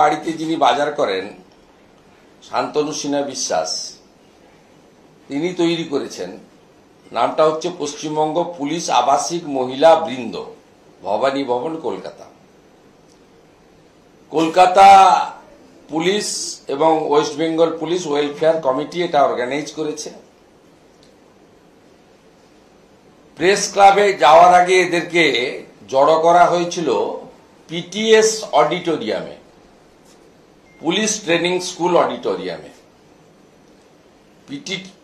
বাড়িতে যিনি বাজার করেন শান্তনু সিনহা বিশ্বাস, তিনি তৈরি করেছেন। নামটা হচ্ছে পশ্চিমবঙ্গ পুলিশ আবাসিক মহিলা বৃন্দ, ভবানী ভবন, কলকাতা। কলকাতা পুলিশ এবং West Bengal police welfare committee এটা অর্গানাইজ করেছে। প্রেস ক্লাবে যাওয়ার আগে এদেরকে জড়ো করা হয়েছিল পিটিএস অডিটোরিয়ামে, পুলিশ ট্রেনিং স্কুল অডিটোরিয়ামে।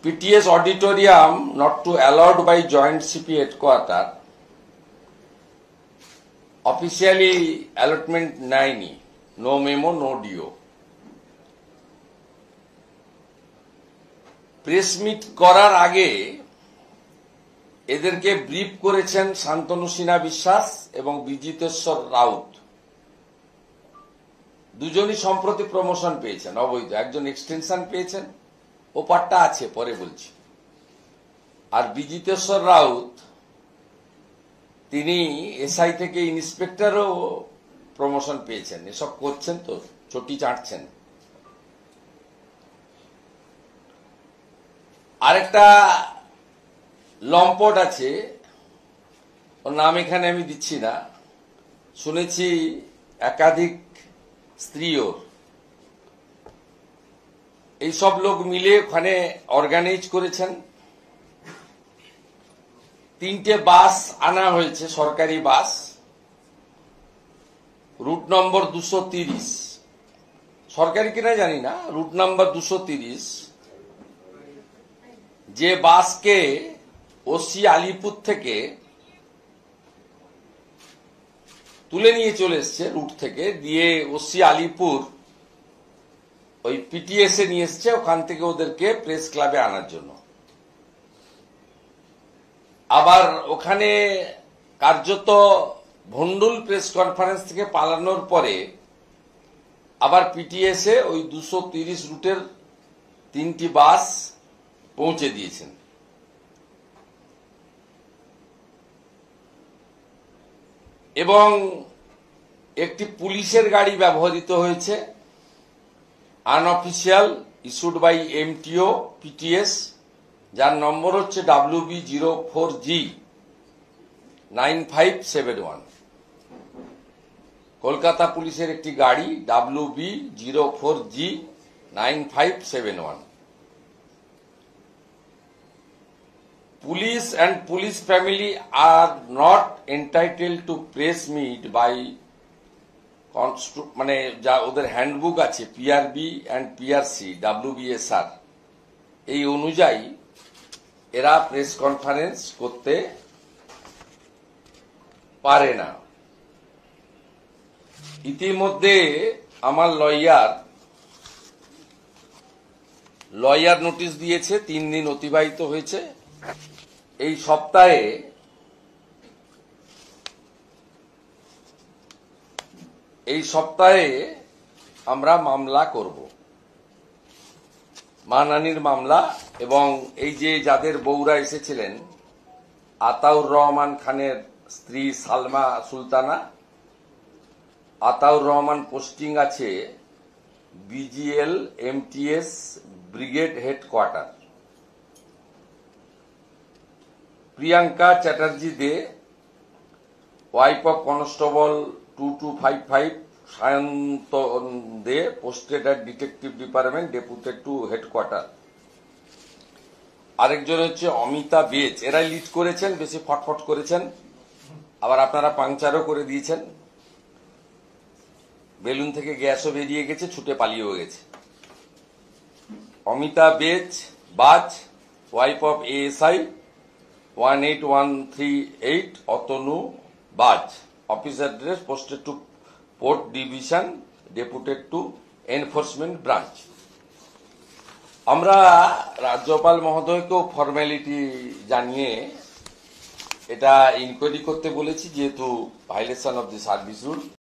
PTS auditorium not to allowed by Joint CP headquarter, officially allotment 9, no memo, no DO. Press meet করার আগে এদেরকে ব্রিফ করেছেন শান্তনু সিনহা বিশ্বাস এবং বিজিতেশ্বর রাউত। দুজনই সম্প্রতি প্রমোশন পেয়েছেন অবৈধ, একজন এক্সটেনশন পেয়েছেন, ও পাট্টা আছে পরে বলছি। আর বিজিতেশ্বর রাউত তিনি এসআই থেকে ইন্সপেক্টরও প্রমোশন পেয়েছেন। এসব করছেন তো, চটি চাটছেন। আরেকটা লম্পট আছে, ওর নাম এখানে আমি দিচ্ছি না, শুনেছি একাধিক স্ত্রী ওর। এই সব লোক মিলে ওখানে অর্গানাইজ করেছেন। 3টে বাস আনা হয়েছে, সরকারি বাস, রুট নম্বর 230, সরকারি কিনা জানি না, রুট নাম্বার 230, যে বাসকে ওসি আলিপুর থেকে তুলে নিয়ে চলে এসছে রুট থেকে, দিয়ে ওসি আলিপুর ওই পিটিএস এ নিয়ে এসছে, ওখান থেকে ওদেরকে প্রেস ক্লাবে আনার জন্য। আবার ওখানে কার্যত ভন্ডুল প্রেস কনফারেন্স থেকে পালানোর পরে আবার পিটিএস এ ওই 230 রুটের 3টি বাস পৌঁছে দিয়েছেন। এবং একটি পুলিশের গাড়ি ব্যবহৃত হয়েছে, unofficial, issued by MTO PTS, যার নম্বর হচ্ছে WB04G9571। কলকাতা পুলিশের একটি গাড়ি WB04G9571। Police and police family are not entitled to press meet by মানে যা ওদের হ্যান্ডবুক আছে PRB and PRC WBSR, এই অনুযায়ী এরা প্রেস কনফারেন্স করতে পারে না। ইতিমধ্যে আমার লয়ার নোটিশ দিয়েছে, 3 দিন অতিবাহিত হয়েছে। এই সপ্তাহে আমরা মামলা করব, মানহানির মামলা। এবং এই যে যাদের বউরা এসেছিলেন, আতাউর রহমান খানের স্ত্রী সালমা সুলতানা, আতাউর রহমান পোস্টিং আছে BGL MTS brigade headquarter. Priyanka Chatterjee Dey, wife of constable 2255 Sayantan Dey, posted at detective department, deputed to headquarter. আরেকজন হচ্ছে অমিতা বেজ, এরা লিড করেছেন, বেশি ফটফট করেছেন, আবার আপনারা পাংচারও করে দিয়েছেন। বেলুন থেকে গ্যাসও বেরিয়ে গেছে, ছুটে পালিয়েও গেছে। অমিতা বাজ, wife of ASI 18138 Atanu Baj, office address, posted to port division, deputed to enforcement branch. আমরা রাজ্যপাল মহোদয়কেও ফর্মালিটি জানিয়ে এটা ইনকোয়ারি করতে বলেছি, যেহেতু violation of the service rule.